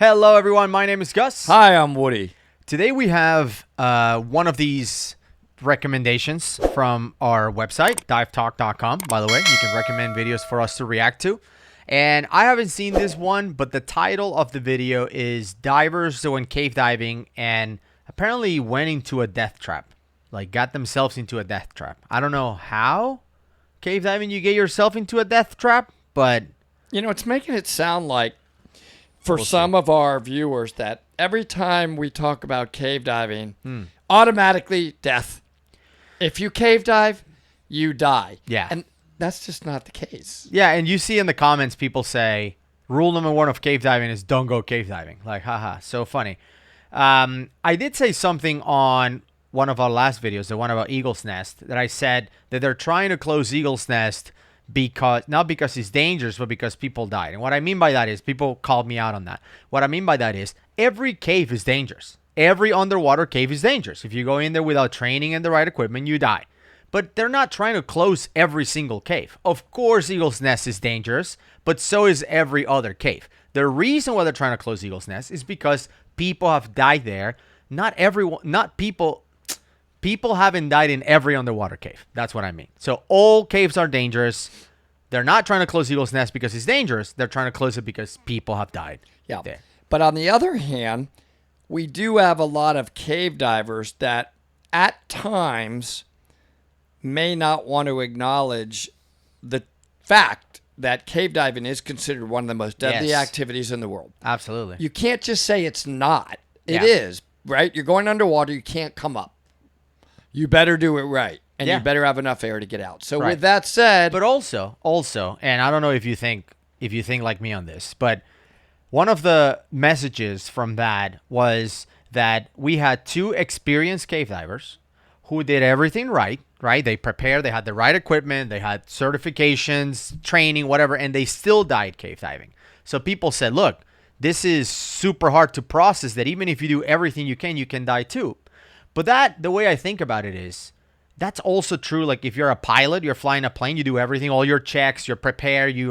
Hello, everyone. My name is Gus. Hi, I'm Woody. Today we have one of these recommendations from our website, divetalk.com. By the way, you can recommend videos for us to react to. And I haven't seen this one, but the title of the video is Divers Doing Cave Diving and apparently went into a death trap. Like, got themselves into a death trap. I don't know how cave diving you get yourself into a death trap, but... You know, it's making it sound like, for some of our viewers, that every time we talk about cave diving, automatically death. If you cave dive, you die. Yeah. And that's just not the case. Yeah, and you see in the comments people say, rule number one of cave diving is don't go cave diving. Like, haha, so funny. I did say something on one of our last videos, the one about Eagle's Nest, that I said that they're trying to close Eagle's Nest because not because it's dangerous, but because people died. And what I mean by that is, people called me out on that. What I mean by that is, every cave is dangerous. Every underwater cave is dangerous. If you go in there without training and the right equipment, you die. But they're not trying to close every single cave. Of course, Eagle's Nest is dangerous, but so is every other cave. The reason why they're trying to close Eagle's Nest is because people have died there. People haven't died in every underwater cave. That's what I mean. So all caves are dangerous. They're not trying to close Eagle's Nest because it's dangerous. They're trying to close it because people have died. Yeah. there. But on the other hand, we do have a lot of cave divers that at times may not want to acknowledge the fact that cave diving is considered one of the most deadly Yes. activities in the world. Absolutely. You can't just say it's not. It Yeah. is, right? You're going underwater. You can't come up. You better do it right. And Yeah. you better have enough air to get out. So Right. with that said, But also, and I don't know if you think like me on this, but one of the messages from that was that we had two experienced cave divers who did everything right? They prepared, they had the right equipment, they had certifications, training, whatever, and they still died cave diving. So people said, look, this is super hard to process that even if you do everything you can die too. But the way I think about it is, that's also true. Like, if you're a pilot, you're flying a plane, you do everything, all your checks, you're prepared, you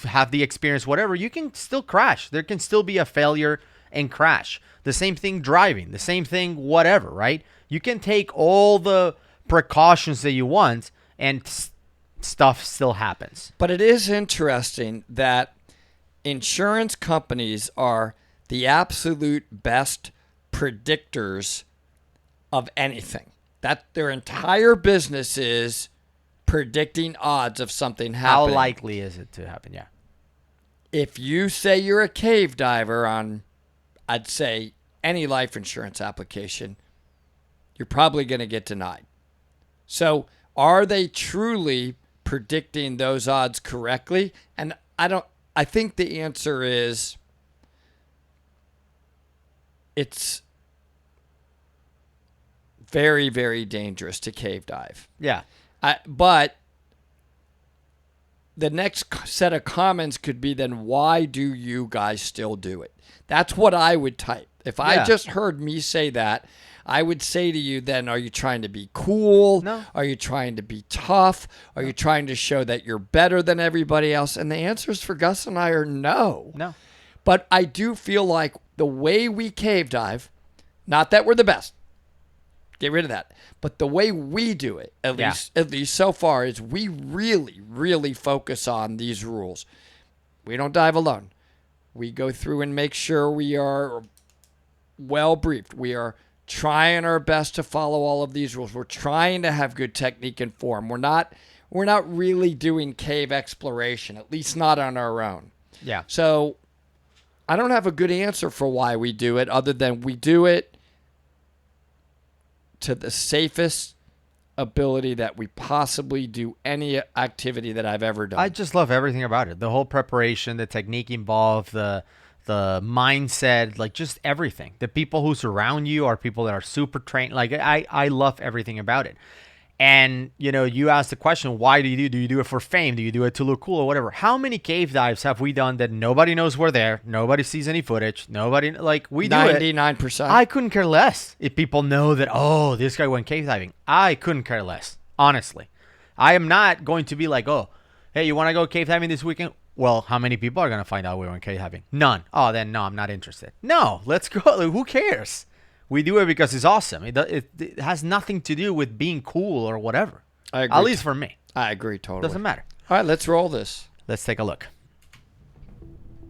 have the experience, whatever, you can still crash. There can still be a failure and crash. The same thing driving, the same thing, whatever, right? You can take all the precautions that you want and stuff still happens. but it is interesting that insurance companies are the absolute best predictors of anything. That their entire business is predicting odds of something How happening. likely is it to happen? Yeah. If you say you're a cave diver on, I'd say, any life insurance application, you're probably going to get denied. So are they truly predicting those odds correctly? And I think the answer is it's very, very dangerous to cave dive. Yeah. But the next set of comments could be, then why do you guys still do it? That's what I would type. If I Yeah. just heard me say that, I would say to you, then, are you trying to be cool? No. Are you trying to be tough? Are you trying to show that you're better than everybody else? And the answers for Gus and I are no. No. But I do feel like the way we cave dive, not that we're the best, get rid of that, but the way we do it, at least so far, is we really, really focus on these rules. We don't dive alone. We go through and make sure we are well briefed. We are trying our best to follow all of these rules. We're trying to have good technique and form. We're not really doing cave exploration, at least not on our own. Yeah. So I don't have a good answer for why we do it, other than we do it to the safest ability that we possibly do any activity that I've ever done. I just love everything about it. The whole preparation, the technique involved, the mindset, like just everything. The people who surround you are people that are super trained. Like, I love everything about it. And, you asked the question, why do you do it for fame? Do you do it to look cool or whatever? How many cave dives have we done that nobody knows we're there? Nobody sees any footage. Nobody, we do it. 99%. I couldn't care less if people know that, oh, this guy went cave diving. I couldn't care less, honestly. I am not going to be like, oh, hey, you want to go cave diving this weekend? Well, how many people are going to find out we went cave diving? None. Oh, then no, I'm not interested. No, let's go. Like, who cares? We do it because it's awesome. It has nothing to do with being cool or whatever. I agree. At least for me. I agree totally. Doesn't matter. All right, let's roll this. Let's take a look.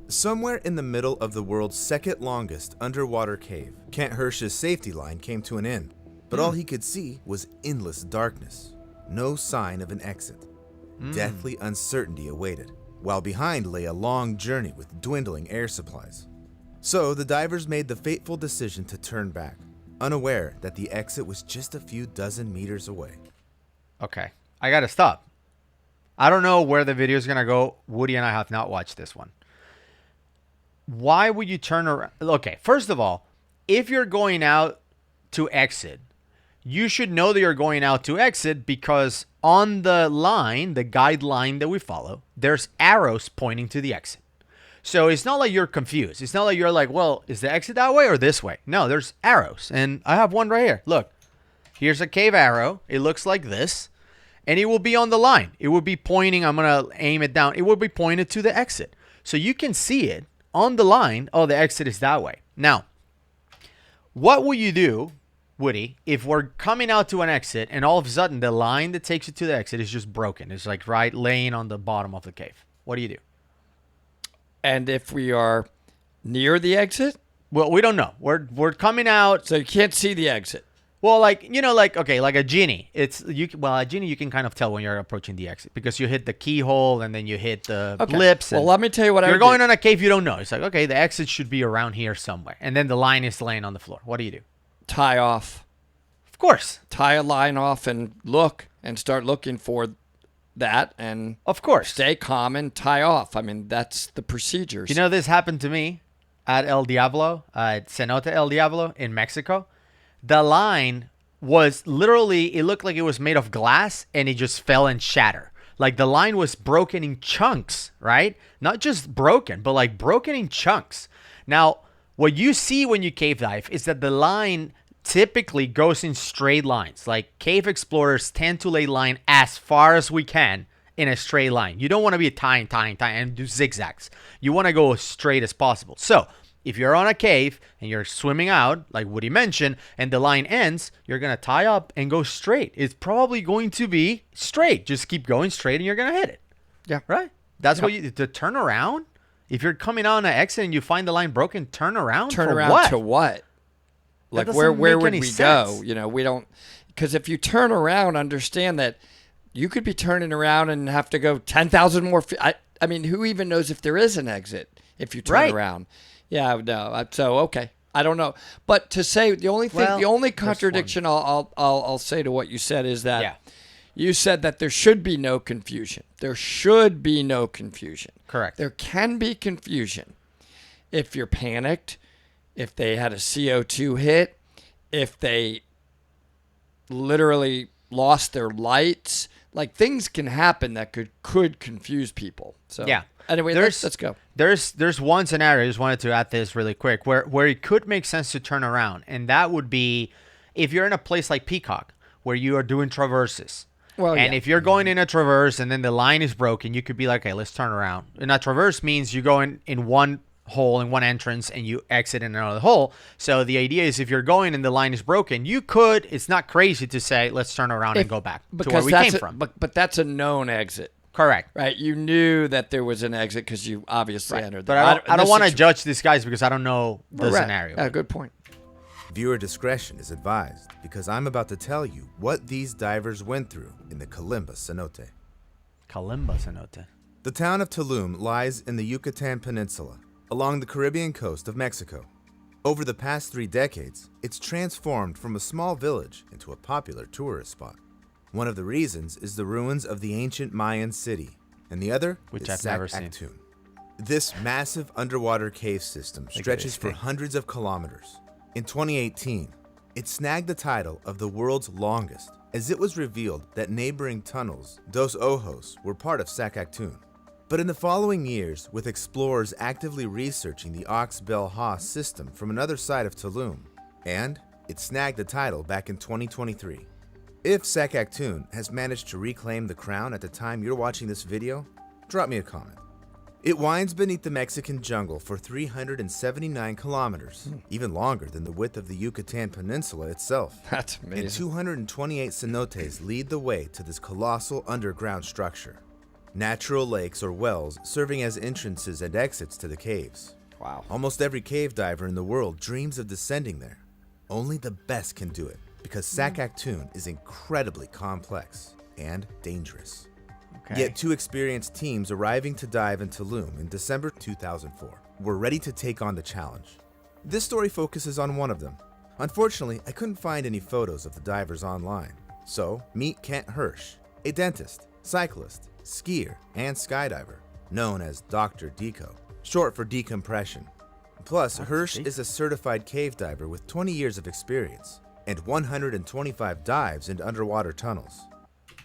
Somewhere in the middle of the world's second longest underwater cave, Kent Hirsch's safety line came to an end, but all he could see was endless darkness. No sign of an exit. Deathly uncertainty awaited, while behind lay a long journey with dwindling air supplies. So the divers made the fateful decision to turn back, unaware that the exit was just a few dozen meters away. Okay. I got to stop. I don't know where the video is going to go. Woody and I have not watched this one. Why would you turn around? Okay, first of all, if you're going out to exit, you should know that you're going out to exit because on the line, the guideline that we follow, there's arrows pointing to the exit. So it's not like you're confused. It's not like you're like, well, is the exit that way or this way? No, there's arrows. And I have one right here. Look, here's a cave arrow. It looks like this. And it will be on the line. It will be pointing. I'm going to aim it down. It will be pointed to the exit. So you can see it on the line. Oh, the exit is that way. Now, what will you do, Woody, if we're coming out to an exit and all of a sudden the line that takes you to the exit is just broken? It's like right laying on the bottom of the cave. What do you do? And if we are near the exit? Well, we don't know. We're coming out. So you can't see the exit. Well, like, you know, like, okay, like a genie. A genie you can kind of tell when you're approaching the exit because you hit the keyhole and then you hit the blips. Well, let me tell you what I would do. You're going on a cave you don't know. It's like, okay, the exit should be around here somewhere. And then the line is laying on the floor. What do you do? Tie off. Of course. Tie a line off and look and start looking for that and of course stay calm and tie off. I mean, that's the procedures. You know, this happened to me at El Diablo, at Cenote El Diablo in Mexico. The line was literally, it looked like it was made of glass and it just fell and shattered. Like the line was broken in chunks, right? Not just broken, but like broken in chunks. Now, what you see when you cave dive is that the line typically goes in straight lines. Like cave explorers tend to lay line as far as we can in a straight line. You don't want to be tying and do zigzags. You want to go as straight as possible. So if you're on a cave and you're swimming out, like Woody mentioned, and the line ends, you're going to tie up and go straight. It's probably going to be straight. Just keep going straight and you're going to hit it. Yeah. Right? That's what you, to turn around. If you're coming out on an exit and you find the line broken, turn around. Turn for around what? to what? Like where would we go? You know, we don't, because if you turn around, understand that you could be turning around and have to go 10,000 more feet. I mean, who even knows if there is an exit if you turn around? Yeah, no. So okay, I don't know. But to say the only thing, the only contradiction I'll say to what you said is that you said that there should be no confusion. There should be no confusion. Correct. There can be confusion if you're panicked, if they had a CO2 hit, if they literally lost their lights. Like things can happen that could confuse people. So yeah. Anyway, let's go. There's one scenario, I just wanted to add this really quick, where it could make sense to turn around. And that would be if you're in a place like Peacock, where you are doing traverses. Well, and if you're going in a traverse and then the line is broken, you could be like, okay, let's turn around. And a traverse means you go in one hole, in one entrance, and you exit in another hole. So the idea is if you're going and the line is broken, you could, it's not crazy to say, let's turn around and go back to where we came from. But that's a known exit. Correct. Right. You knew that there was an exit because you obviously entered. But I don't want to judge these guys because I don't know the scenario. Yeah, good point. Viewer discretion is advised because I'm about to tell you what these divers went through in the Kalimba cenote. Kalimba cenote. The town of Tulum lies in the Yucatan Peninsula, along the Caribbean coast of Mexico. Over the past 3 decades, it's transformed from a small village into a popular tourist spot. One of the reasons is the ruins of the ancient Mayan city, and the other which is I've never seen. Sac-Actun. This massive underwater cave system stretches for hundreds of kilometers. In 2018, it snagged the title of the world's longest, as it was revealed that neighboring tunnels, Dos Ojos, were part of Sac-Actun. But in the following years, with explorers actively researching the Ox-Bell-Ha system from another side of Tulum, and it snagged the title back in 2023. If Sac-Actun has managed to reclaim the crown at the time you're watching this video, drop me a comment. It winds beneath the Mexican jungle for 379 kilometers, even longer than the width of the Yucatan Peninsula itself. That's And amazing. 228 cenotes lead the way to this colossal underground structure. Natural lakes or wells serving as entrances and exits to the caves. Wow. Almost every cave diver in the world dreams of descending there. Only the best can do it, because Saskatoon is incredibly complex and dangerous. Okay. Yet 2 experienced teams arriving to dive in Tulum in December 2004 were ready to take on the challenge. This story focuses on one of them. Unfortunately, I couldn't find any photos of the divers online. So, meet Kent Hirsch, a dentist, cyclist, skier, and skydiver, known as Dr. Deco, short for decompression. Plus, Hirsch is a certified cave diver with 20 years of experience and 125 dives into underwater tunnels.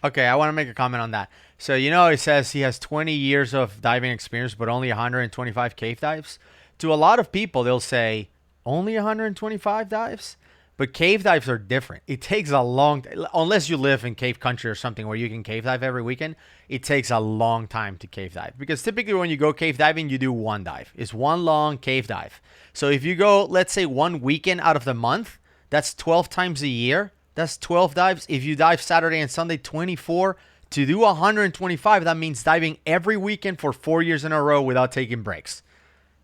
Okay, I want to make a comment on that. So, it says he has 20 years of diving experience, but only 125 cave dives. To a lot of people, they'll say, only 125 dives? But cave dives are different. It takes a long unless you live in cave country or something where you can cave dive every weekend, it takes a long time to cave dive. Because typically when you go cave diving, you do one dive. It's one long cave dive. So if you go, let's say, one weekend out of the month, that's 12 times a year. That's 12 dives. If you dive Saturday and Sunday, 24. To do 125, that means diving every weekend for 4 years in a row without taking breaks.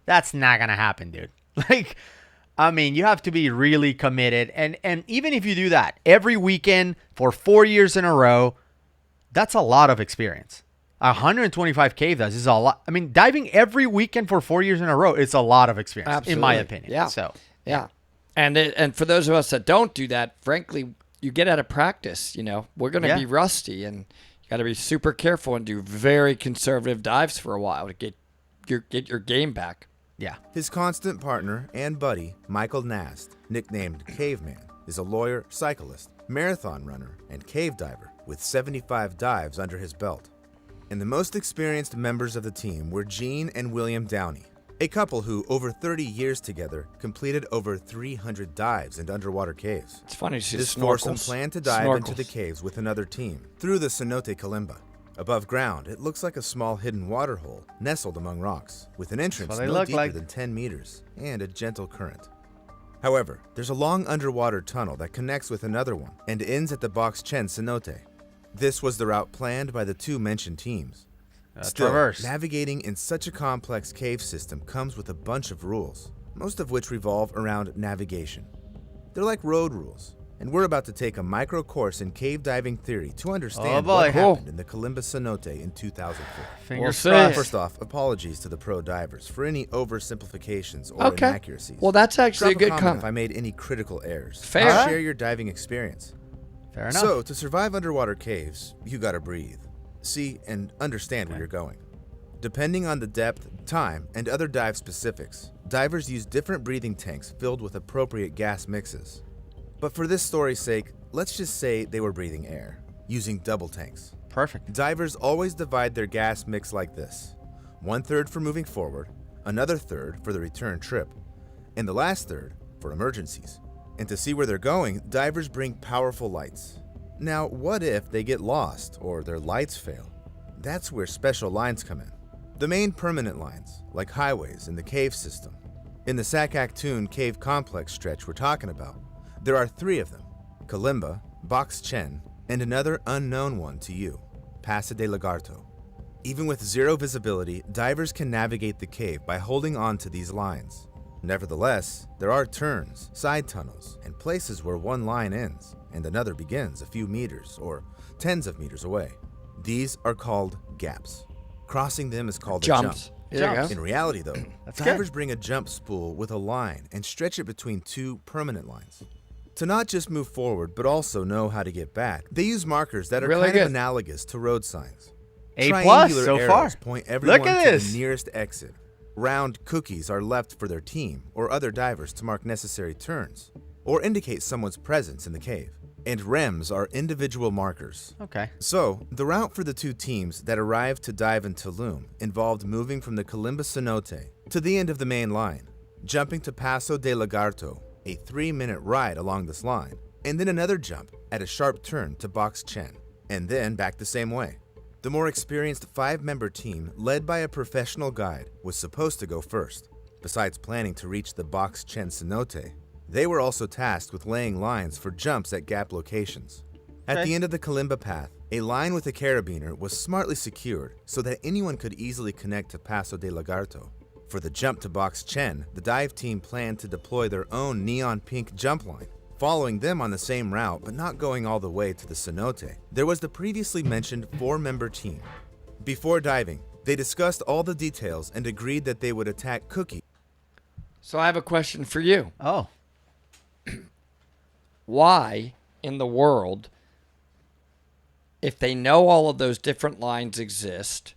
That's not going to happen, dude. You have to be really committed. And even if you do that every weekend for 4 years in a row, that's a lot of experience. 125 cave dives is a lot. Diving every weekend for 4 years in a row, it's a lot of experience, Absolutely. in my opinion. Yeah. So, yeah. And for those of us that don't do that, frankly, you get out of practice. We're going to be rusty, and you got to be super careful and do very conservative dives for a while to get your game back. yeah. His constant partner and buddy, Michael Nast, nicknamed Caveman, is a lawyer, cyclist, marathon runner, and cave diver with 75 dives under his belt. And the most experienced members of the team were Gene and William Downey, a couple who, over 30 years together, completed over 300 dives into underwater caves. It's funny to see This snorkels. forced them planned to dive into the Snorkels. caves with another team through the Cenote Kalimba. Above ground, it looks like a small hidden water hole nestled among rocks, with an entrance what they no look deeper like. than 10 meters and a gentle current. However, there's a long underwater tunnel that connects with another one and ends at the Box Chen Cenote. This was the route planned by the 2 mentioned teams. Still, traverse. navigating in such a complex cave system comes with a bunch of rules, most of which revolve around navigation. They're like road rules, and we're about to take a micro course in cave diving theory to understand boy. what Cool. happened in the Kalimba Cenote in 2004. Fingers see. crossed. First off, apologies to the pro divers for any oversimplifications or Okay. inaccuracies. Well, that's actually Drop a good comment if I comment. made any critical errors. Fair. I'll Alright. share your diving experience. Fair enough. So, to survive underwater caves, you gotta breathe, see, and understand where you're going. Depending on the depth, time, and other dive specifics, divers use different breathing tanks filled with appropriate gas mixes. But for this story's sake, let's just say they were breathing air, using double tanks. Perfect. Divers always divide their gas mix like this: 1/3 for moving forward, another third for the return trip, and the last third for emergencies. And to see where they're going, divers bring powerful lights. Now, what if they get lost or their lights fail? That's where special lines come in. The main permanent lines, like highways in the cave system. In the Saskatoon Cave Complex stretch we're talking about, there are 3 of them: Kalimba, Box Chen, and another unknown one to you, Paso de Lagarto. Even with zero visibility, divers can navigate the cave by holding on to these lines. Nevertheless, there are turns, side tunnels, and places where one line ends and another begins a few meters or tens of meters away. These are called gaps. Crossing them is called a jump. Jumps. There you Jumps. go. In reality, though, That's divers good. bring a jump spool with a line and stretch it between 2 permanent lines. To not just move forward, but also know how to get back, they use markers that are Really kind good. of analogous to road signs. A+ Triangular so arrows far. point everyone Look at to this. the nearest exit. Round cookies are left for their team or other divers to mark necessary turns or indicate someone's presence in the cave. And REMs are individual markers. Okay. So, the route for the 2 teams that arrived to dive in Tulum involved moving from the Kalimba Cenote to the end of the main line, jumping to Paso de Lagarto, a 3-minute ride along this line, and then another jump at a sharp turn to Box Chen, and then back the same way. The more experienced 5-member team, led by a professional guide, was supposed to go first. Besides planning to reach the Box Chen cenote, they were also tasked with laying lines for jumps at gap locations. At the end of the Kalimba path, a line with a carabiner was smartly secured so that anyone could easily connect to Paso de Lagarto. For the jump to Box Chen, the dive team planned to deploy their own neon pink jump line. Following them on the same route, but not going all the way to the cenote, there was the previously mentioned 4-member team. Before diving, they discussed all the details and agreed that they would attack Cookie. So I have a question for you. Oh. Why in the world, if they know all of those different lines exist,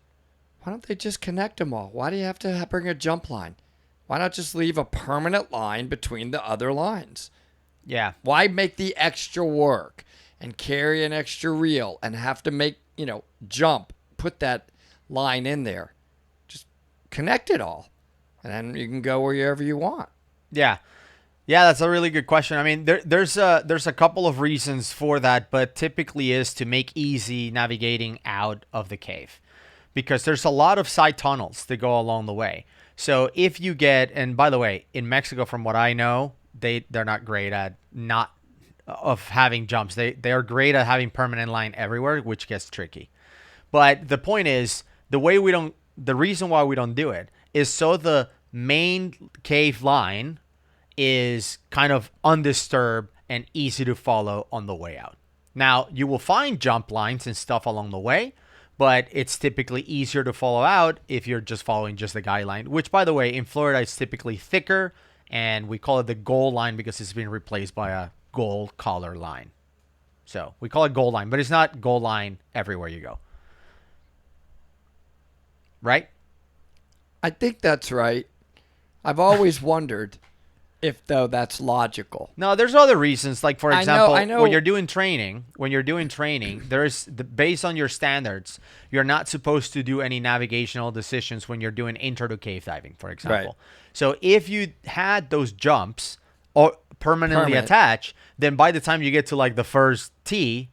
why don't they just connect them all? Why do you have to bring a jump line? Why not just leave a permanent line between the other lines? Yeah. Why make the extra work and carry an extra reel and have to make, jump, put that line in there? Just connect it all, and then you can go wherever you want. Yeah. Yeah, that's a really good question. I mean, there's a couple of reasons for that, but typically is to make easy navigating out of the cave, because there's a lot of side tunnels that go along the way. So if you get, and by the way, in Mexico, from what I know, they're not great at having jumps. They are great at having permanent line everywhere, which gets tricky. But the point is, the reason why we don't do it is so the main cave line is kind of undisturbed and easy to follow on the way out. Now, you will find jump lines and stuff along the way, but it's typically easier to follow out if you're just following just the guideline, which, by the way, in Florida is typically thicker, and we call it the goal line because it's been replaced by a gold collar line. So we call it goal line, but it's not goal line everywhere you go. Right? I think that's right. I've always wondered if, though, that's logical. No, there's other reasons. Like, for example, I know. when you're doing training, there's based on your standards, you're not supposed to do any navigational decisions when you're doing intro to cave diving, for example. Right. So if you had those jumps or permanently attached, then by the time you get to like the first tee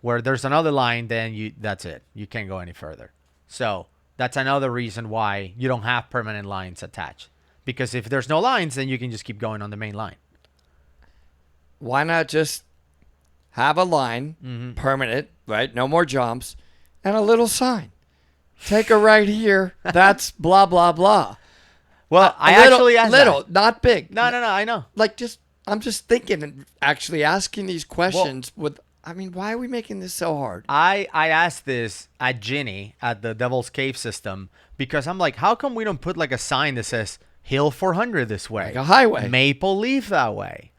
where there's another line, then that's it. You can't go any further. So that's another reason why you don't have permanent lines attached. Because if there's no lines, then you can just keep going on the main line. Why not just have a line, permanent, right? No more jumps, and a little sign. Take a right here. That's blah, blah, blah. Well, I actually asked that. Not big. No, I know. I'm just thinking and actually asking these questions why are we making this so hard? I asked this at Ginny at the Devil's Cave system because I'm like, how come we don't put like a sign that says Hill 400 this way? Like a highway. Maple Leaf that way.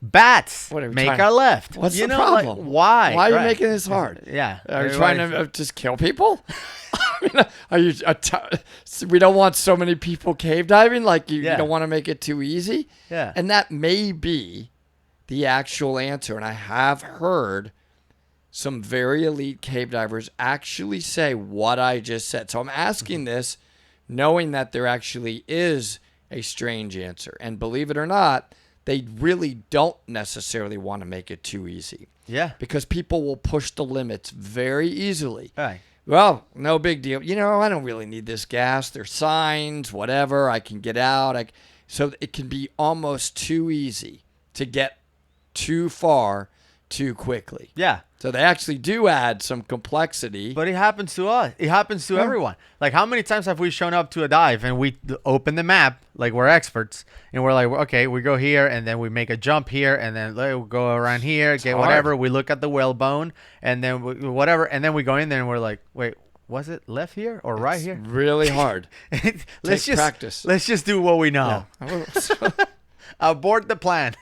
Bats, make a left. What's the problem? Like, why? Why are you making this hard? Yeah. Are you trying to just kill people? Are you? We don't want so many people cave diving. Like you don't want to make it too easy. Yeah. And that may be the actual answer. And I have heard some very elite cave divers actually say what I just said. So I'm asking this knowing that there actually is a strange answer. And believe it or not, they really don't necessarily want to make it too easy. Yeah. Because people will push the limits very easily. Right. Well, no big deal. I don't really need this gas. There's signs, whatever. I can get out. So it can be almost too easy to get too far too quickly. Yeah. So they actually do add some complexity. But it happens to us. It happens to everyone. Like, how many times have we shown up to a dive and we open the map, like we're experts, and we're like, okay, we go here, and then we make a jump here, and then we go around here, get whatever. We look at the whalebone, and then whatever, and then we go in there, and we're like, wait, was it left here or right here? Really hard. Let's just practice. Let's just do what we know. Yeah. Abort the plan.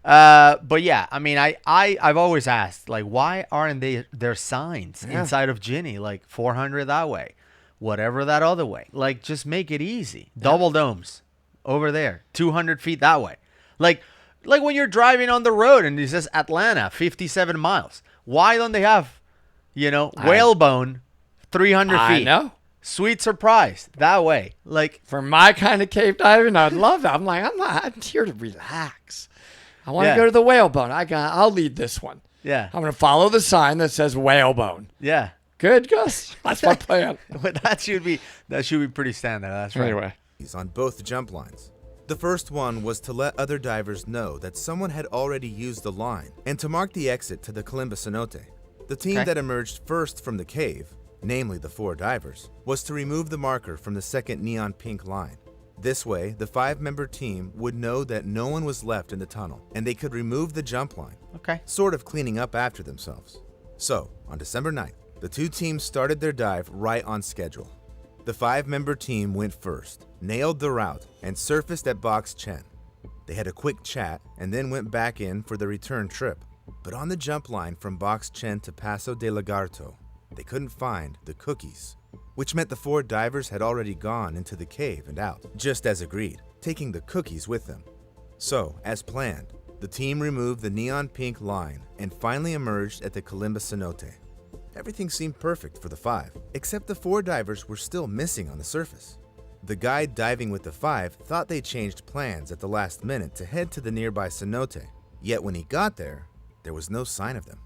But yeah, I mean, I've always asked, like, why aren't there signs inside of Ginny, like 400 that way, whatever that other way? Like, just make it easy. Double domes over there, 200 feet that way. Like when you're driving on the road and it says Atlanta, 57 miles. Why don't they have, whalebone, 300 feet? I know. Sweet surprise that way. Like, for my kind of cave diving, I'd love that. I'm here to relax. I want to go to the whalebone. I'll lead this one. Yeah. I'm going to follow the sign that says whalebone. Yeah. Good, Gus. That's my plan. But that should be pretty standard. That's right. Anyway. On both jump lines. The first one was to let other divers know that someone had already used the line and to mark the exit to the Kalimba Cenote. The team Okay. that emerged first from the cave, namely the 4 divers, was to remove the marker from the second neon pink line. This way, the 5-member team would know that no one was left in the tunnel and they could remove the jump line, Okay. sort of cleaning up after themselves. So, on December 9th, the 2 teams started their dive right on schedule. The 5-member team went first, nailed the route, and surfaced at Box Chen. They had a quick chat and then went back in for the return trip. But on the jump line from Box Chen to Paso de Lagarto, they couldn't find the cookies, which meant the 4 divers had already gone into the cave and out, just as agreed, taking the cookies with them. So, as planned, the team removed the neon pink line and finally emerged at the Kalimba Cenote. Everything seemed perfect for the 5, except the 4 divers were still missing on the surface. The guide diving with the 5 thought they changed plans at the last minute to head to the nearby cenote, yet when he got there was no sign of them.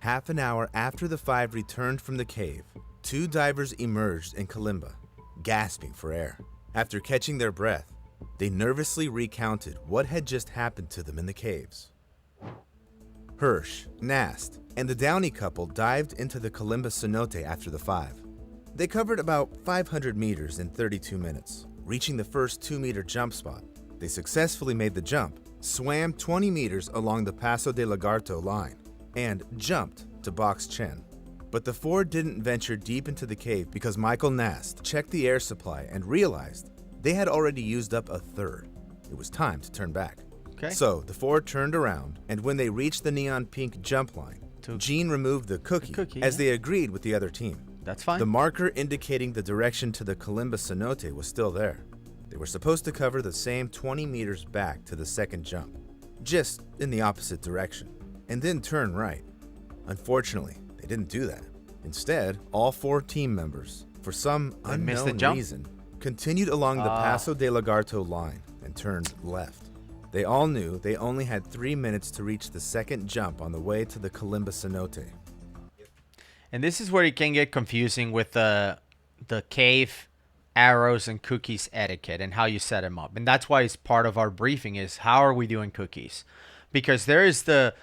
Half an hour after the 5 returned from the cave, 2 divers emerged in Kalimba, gasping for air. After catching their breath, they nervously recounted what had just happened to them in the caves. Hirsch, Nast, and the Downey couple dived into the Kalimba Cenote after the 5. They covered about 500 meters in 32 minutes, reaching the first 2-meter jump spot. They successfully made the jump, swam 20 meters along the Paso de Lagarto line, and jumped to Box Chen. But the 4 didn't venture deep into the cave because Michael Nast checked the air supply and realized they had already used up a third. It was time to turn back. Okay. So the 4 turned around, and when they reached the neon pink jump line, Gene removed the cookie, as they agreed with the other team. That's fine. The marker indicating the direction to the Kalimba Cenote was still there. They were supposed to cover the same 20 meters back to the second jump, just in the opposite direction, and then turn right. Unfortunately, they didn't do that. Instead, all 4 team members, for some missed the unknown jump? reason, continued along the Paso de Lagarto line and turned left. They all knew they only had 3 minutes to reach the second jump on the way to the Kalimba Cenote. And this is where it can get confusing with the cave arrows and cookies etiquette and how you set them up. And that's why it's part of our briefing is how are we doing cookies? Because there is the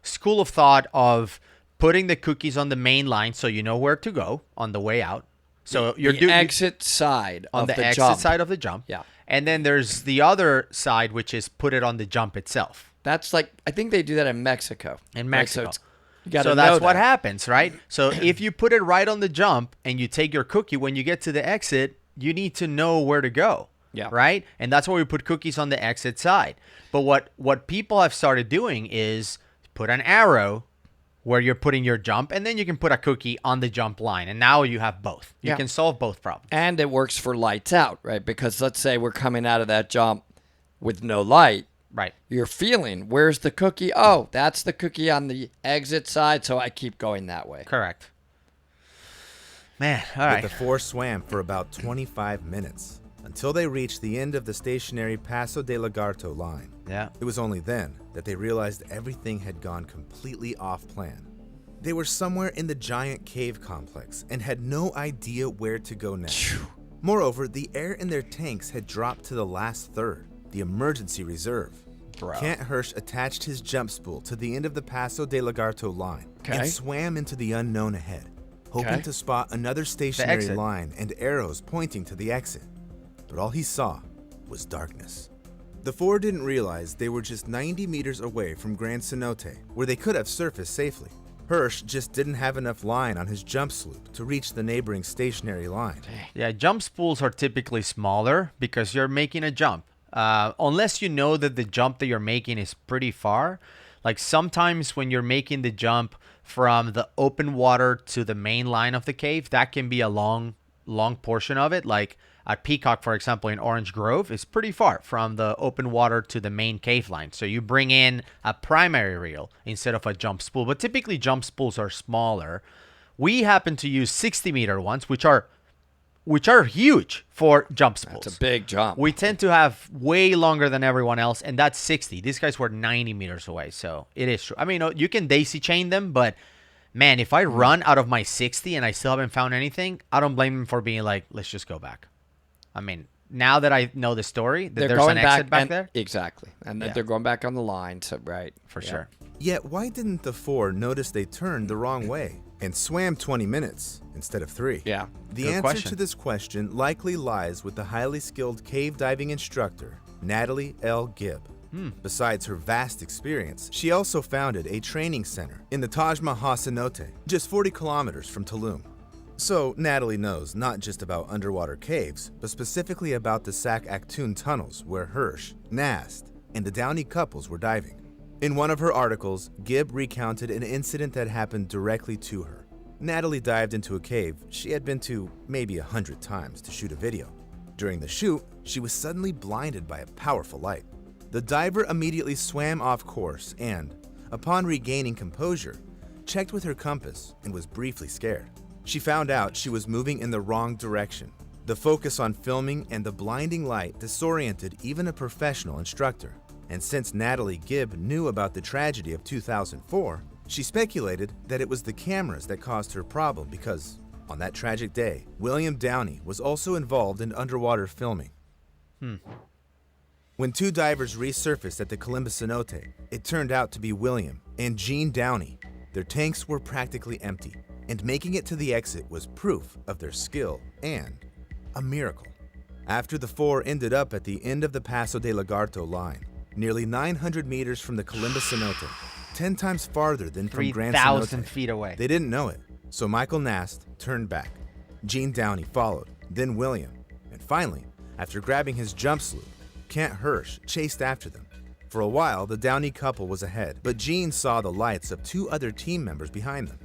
school of thought of putting the cookies on the main line so you know where to go on the way out. So you're doing exit side on of the exit jump. side of the jump. Yeah. And then there's the other side, which is put it on the jump itself. That's like, I think they do that in Mexico. In Right? Mexico. So, you gotta So know that's what that. happens, right? So if you put it right on the jump and you take your cookie, when you get to the exit, you need to know where to go. Yeah. Right? And that's why we put cookies on the exit side. But what people have started doing is put an arrow where you're putting your jump, and then you can put a cookie on the jump line. And now you have both. You Yeah. can solve both problems. And it works for lights out, right? Because let's say we're coming out of that jump with no light. Right. You're feeling, where's the cookie? Oh, that's the cookie on the exit side, so I keep going that way. Correct. Man, all But right. the 4 swam for about 25 minutes until they reached the end of the stationary Paso de Lagarto line. Yeah. It was only then that they realized everything had gone completely off plan. They were somewhere in the giant cave complex and had no idea where to go next. Moreover, the air in their tanks had dropped to the last third, the emergency reserve. Bro. Kent Hirsch attached his jump spool to the end of the Paso de Lagarto line Okay. and swam into the unknown ahead, hoping Okay. to spot another stationary exit. line and arrows pointing to the exit. But all he saw was darkness. The 4 didn't realize they were just 90 meters away from Grand Cenote, where they could have surfaced safely. Hirsch just didn't have enough line on his jump sloop to reach the neighboring stationary line. Yeah, jump spools are typically smaller because you're making a jump. Unless you know that the jump that you're making is pretty far. Like sometimes when you're making the jump from the open water to the main line of the cave, that can be a long portion of it. Like at Peacock, for example, in Orange Grove, is pretty far from the open water to the main cave line. So you bring in a primary reel instead of a jump spool. But typically jump spools are smaller. We happen to use 60-meter ones, which are huge for jump spools. It's a big jump. We tend to have way longer than everyone else, and that's 60. These guys were 90 meters away, so it is true. I mean, you can daisy chain them, but man, if I run out of my 60 and I still haven't found anything, I don't blame him for being like, let's just go back. I mean, now that I know the story, that there's an exit back there. Exactly. And Yeah. they're going back on the line. So, right. For Yeah. sure. Yet, why didn't the four notice they turned the wrong way and swam 20 minutes instead of 3? Yeah. The Good answer question. to this question likely lies with the highly skilled cave diving instructor, Natalie L. Gibb. Besides her vast experience, she also founded a training center in the Taj Mahal cenote, just 40 kilometers from Tulum. So, Natalie knows not just about underwater caves, but specifically about the Sac Actun tunnels where Hirsch, Nast, and the Downey couples were diving. In one of her articles, Gibb recounted an incident that happened directly to her. Natalie dived into a cave she had been to maybe 100 times to shoot a video. During the shoot, she was suddenly blinded by a powerful light. The diver immediately swam off course and, upon regaining composure, checked with her compass and was briefly scared. She found out she was moving in the wrong direction. The focus on filming and the blinding light disoriented even a professional instructor. And since Natalie Gibb knew about the tragedy of 2004, she speculated that it was the cameras that caused her problem because, on that tragic day, William Downey was also involved in underwater filming. When 2 divers resurfaced at the Columbus cenote, it turned out to be William and Jean Downey. Their tanks were practically empty, and making it to the exit was proof of their skill and a miracle. After the 4 ended up at the end of the Paso de Lagarto line, nearly 900 meters from the Columbus cenote, 10 times farther than from Grand 3,000 Cenote. feet away. They didn't know it, so Michael Nast turned back. Jean Downey followed, then William, and finally, after grabbing his jump sloop, Kent Hirsch chased after them. For a while, the Downey couple was ahead, but Jean saw the lights of 2 other team members behind them.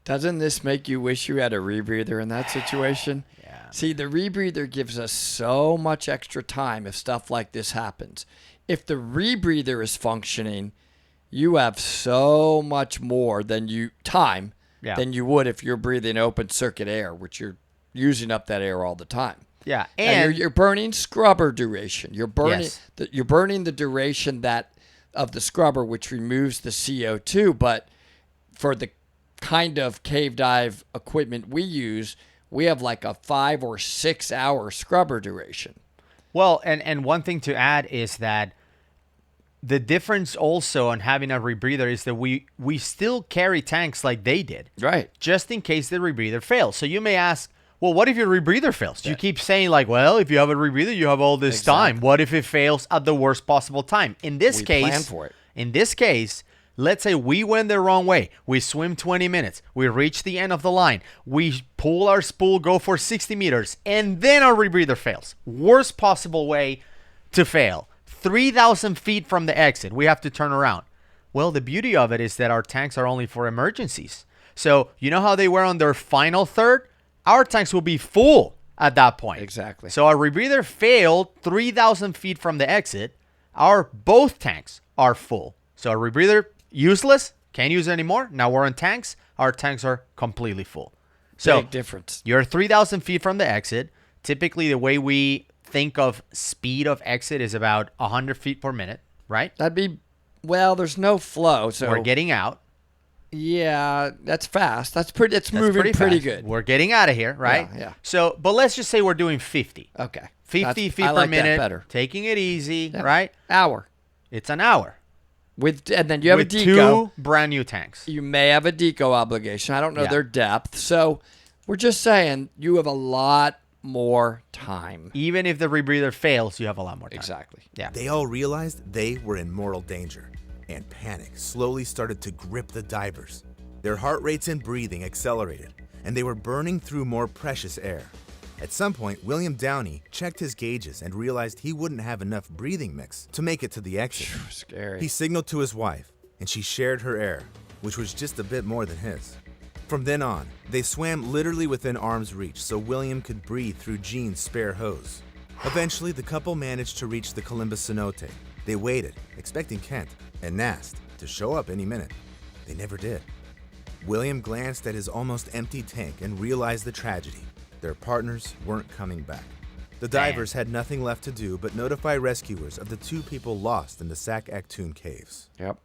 Doesn't this make you wish you had a rebreather in that situation? Yeah. See, the rebreather gives us so much extra time if stuff like this happens. If the rebreather is functioning, you have so much more than you you would if you're breathing open circuit air, which you're using up that air all the time. Yeah, And you're burning scrubber duration. You're burning Yes. you're burning the duration that of the scrubber, which removes the CO2. But for the kind of cave dive equipment we use, we have like a 5 or 6 hour scrubber duration. Well, and one thing to add is that the difference also on having a rebreather is that we still carry tanks like they did, Right. just in case the rebreather fails. So you may ask, well, what if your rebreather fails? You keep saying like, well, if you have a rebreather, you have all this time. What if it fails at the worst possible time? In this We case, plan for it. in this case, let's say we went the wrong way. We swim 20 minutes. We reach the end of the line. We pull our spool, go for 60 meters, and then our rebreather fails. Worst possible way to fail. 3,000 feet from the exit, we have to turn around. Well, the beauty of it is that our tanks are only for emergencies. So you know how they were on their final third? Our tanks will be full at that point. Exactly. So our rebreather failed 3,000 feet from the exit. Our both tanks are full. So our rebreather, useless, can't use it anymore. Now we're on tanks. Our tanks are completely full. So Big difference. you're 3,000 feet from the exit. Typically, the way we think of speed of exit is about 100 feet per minute, right? That'd be, well, there's no flow. So We're getting out. yeah, that's fast. That's moving pretty fast. good. We're getting out of here, right? Yeah. So, but let's just say we're doing 50. Okay. 50 feet I per like that minute, better. taking it easy, Yeah. right? Hour. It's an hour. And then you have with a deco. 2 brand new tanks. You may have a deco obligation. I don't know Yeah. their depth. So we're just saying you have a lot more time. Even if the rebreather fails, you have a lot more time. Exactly. Yeah. They all realized they were in mortal danger, and panic slowly started to grip the divers. Their heart rates and breathing accelerated, and they were burning through more precious air. At some point, William Downey checked his gauges and realized he wouldn't have enough breathing mix to make it to the exit. Scary. He signaled to his wife, and she shared her air, which was just a bit more than his. From then on, they swam literally within arm's reach so William could breathe through Jean's spare hose. Eventually, the couple managed to reach the Columbus cenote. They waited, expecting Kent and Nast to show up any minute. They never did. William glanced at his almost empty tank and realized the tragedy. Their partners weren't coming back. The divers had nothing left to do but notify rescuers of the 2 people lost in the Sac Actun caves. Yep.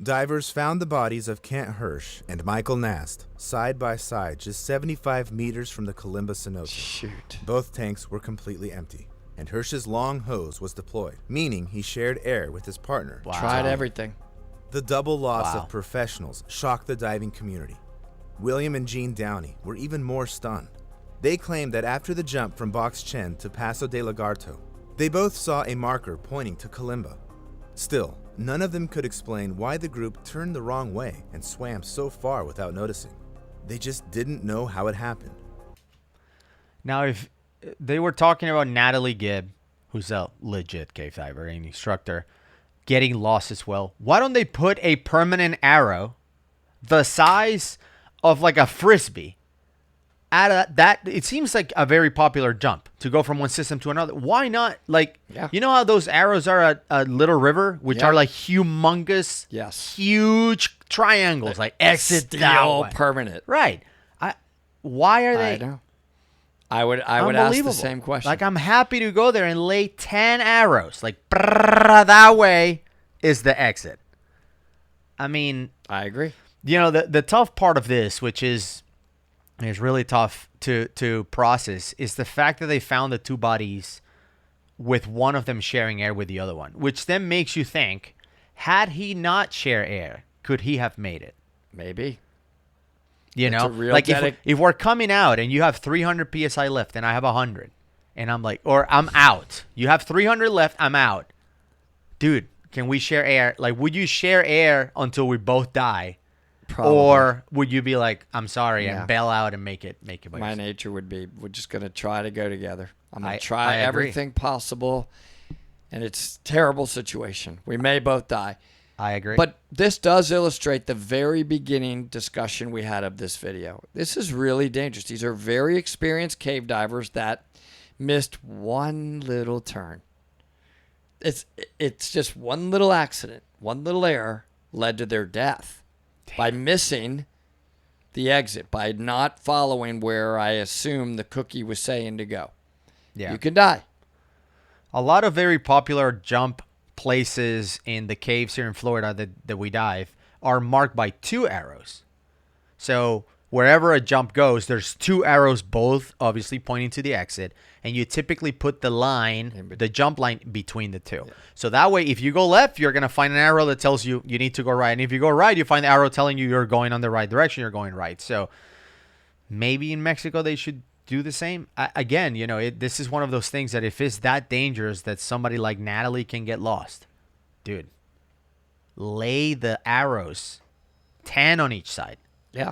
Divers found the bodies of Kent Hirsch and Michael Nast side by side just 75 meters from the Kalimba cenote. Shoot. Both tanks were completely empty, and Hirsch's long hose was deployed, meaning he shared air with his partner. Wow. Tried everything. The double loss Wow. of professionals shocked the diving community. William and Jean Downey were even more stunned. They claimed that after the jump from Box Chen to Paso de Lagarto, they both saw a marker pointing to Kalimba. Still, none of them could explain why the group turned the wrong way and swam so far without noticing. They just didn't know how it happened. Now, if they were talking about Natalie Gibb, who's a legit cave diver and instructor, getting lost as well, why don't they put a permanent arrow the size of like a frisbee at that? It seems like a very popular jump to go from one system to another. Why not? Like, Yeah. you know how those arrows are at a Little River, which Yeah. are like humongous, Yes. huge triangles, like exit that Steel way. permanent. Right. Why are I they? know. I would ask the Unbelievable. same question. Like, I'm happy to go there and lay 10 arrows. Like, brrr, that way is the exit. I mean, I agree. you know, the tough part of this, which is really tough to process, is the fact that they found the two bodies with one of them sharing air with the other one, which then makes you think, had he not share air, could he have made it? Maybe. You That's know, a real like dedic- if we're coming out and you have 300 psi left and I have 100, and I'm like, or I'm out. You have 300 left. I'm out, dude. Can we share air? Like, would you share air until we both die, Probably. or would you be like, I'm sorry, Yeah. and bail out and make it by My yourself? nature would be, we're just going to try to go together. I'm going I to try agree. everything possible. And it's a terrible situation. We may both die. I agree. But this does illustrate the very beginning discussion we had of this video. This is really dangerous. These are very experienced cave divers that missed one little turn. It's just one little accident, one little error led to their death by missing the exit, by not following where I assume the cookie was saying to go. yeah, You can die. a lot of very popular jump places in the caves here in Florida that we dive are marked by 2 arrows. So wherever a jump goes, there's 2 arrows, both obviously pointing to the exit, and you typically put the line, the jump line, between the 2. So that way, if you go left, you're gonna find an arrow that tells you need to go right, and if you go right, you find the arrow telling you you're going on the right direction. You're going right. So maybe in Mexico they should do the same. Again, you know, this is one of those things that if it's that dangerous that somebody like Natalie can get lost, dude, lay the arrows, 10 on each side. Yeah.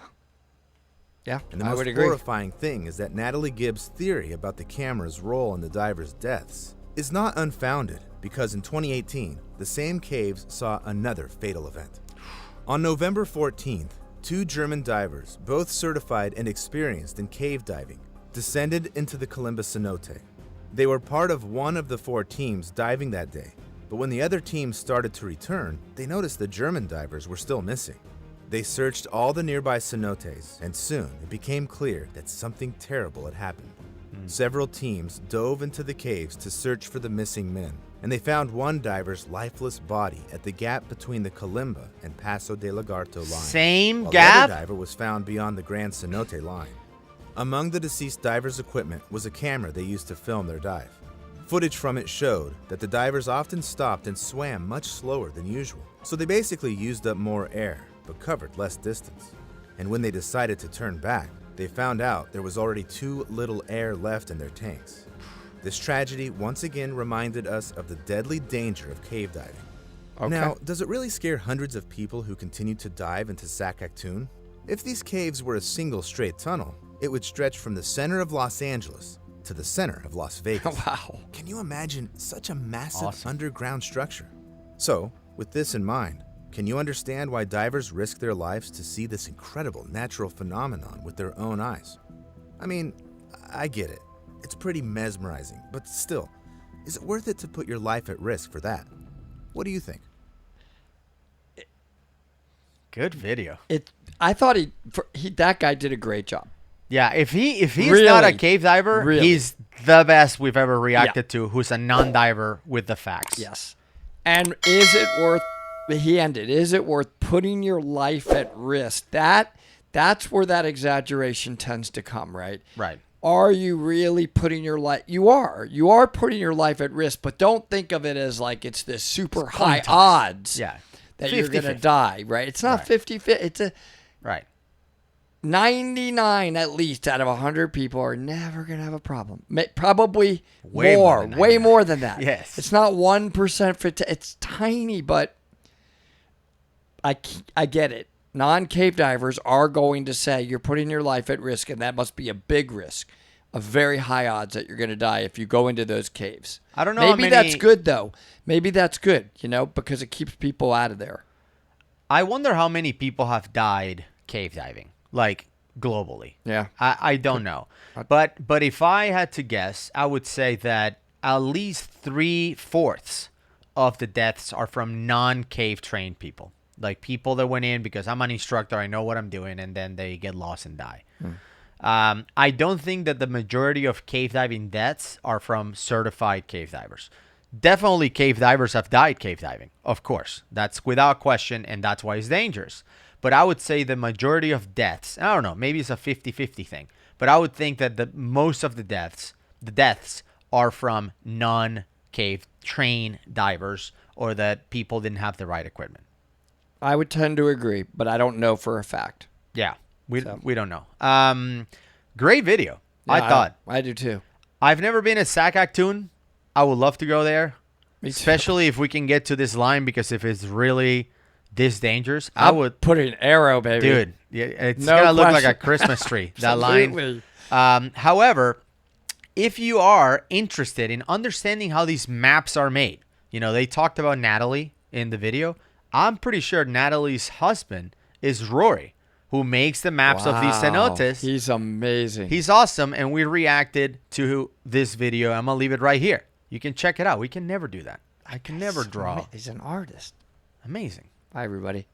Yeah, And the I most would agree. horrifying thing is that Natalie Gibbs' theory about the camera's role in the divers' deaths is not unfounded, because in 2018, the same caves saw another fatal event. On November 14th, 2 German divers, both certified and experienced in cave diving, descended into the Kalimba cenote. They were part of one of the 4 teams diving that day, but when the other teams started to return, they noticed the German divers were still missing. They searched all the nearby cenotes, and soon it became clear that something terrible had happened. Several teams dove into the caves to search for the missing men, and they found one diver's lifeless body at the gap between the Kalimba and Paso de Lagarto line. Same While gap? The other diver was found beyond the Grand Cenote line. Among the deceased diver's equipment was a camera they used to film their dive. Footage from it showed that the divers often stopped and swam much slower than usual, so they basically used up more air but covered less distance. And when they decided to turn back, they found out there was already too little air left in their tanks. This tragedy once again reminded us of the deadly danger of cave diving. Okay. Now, does it really scare hundreds of people who continue to dive into Saskatoon? If these caves were a single straight tunnel, it would stretch from the center of Los Angeles to the center of Las Vegas. Wow. Can you imagine such a massive Awesome. underground structure? So, with this in mind, can you understand why divers risk their lives to see this incredible natural phenomenon with their own eyes? I mean, I get it. It's pretty mesmerizing, but still, is it worth it to put your life at risk for that? What do you think? Good video. I thought that guy did a great job. Yeah, if he's Really? not a cave diver, Really? he's the best we've ever reacted to who's a non-diver with the facts. Yes. And is it worth he ended. Is it worth putting your life at risk? That's where that exaggeration tends to come, right? Right. Are you really putting your life? You are putting your life at risk, but don't think of it as like it's this super high odds Yeah. that you're 50-50. going to die, right? It's not Right. 50-50. It's a Right. 99 at least out of 100 people are never going to have a problem. Probably Way more than way 99. more than that. Yes. It's not 1% for it's tiny, but I get it. Non-cave divers are going to say you're putting your life at risk, and that must be a big risk, a very high odds that you're going to die if you go into those caves. I don't know how Maybe many- that's good, though. Maybe that's good, because it keeps people out of there. I wonder how many people have died cave diving, like globally. Yeah. I don't know. But if I had to guess, I would say that at least 3/4 of the deaths are from non-cave trained people. Like people that went in because I'm an instructor, I know what I'm doing, and then they get lost and die. I don't think that the majority of cave diving deaths are from certified cave divers. Definitely cave divers have died cave diving, of course. That's without question, and that's why it's dangerous. But I would say the majority of deaths, I don't know, maybe it's a 50-50 thing, but I would think that the most of the deaths are from non-cave trained divers, or that people didn't have the right equipment. I would tend to agree, but I don't know for a fact. Yeah, we don't know. Great video, I Yeah, thought. I do too. I've never been at Saskatoon. I would love to go there, Me too. especially if we can get to this line, because if it's really this dangerous, I would. put an arrow, baby. Dude, yeah, it's No gonna look like a question. Christmas tree. That line. Absolutely. However, if you are interested in understanding how these maps are made, they talked about Natalie in the video. I'm pretty sure Natalie's husband is Rory, who makes the maps of these Wow. cenotes. He's amazing. He's awesome, and we reacted to this video. I'm gonna leave it right here. You can check it out. We can never do that. I can never draw. He's an artist. Amazing. Bye, everybody.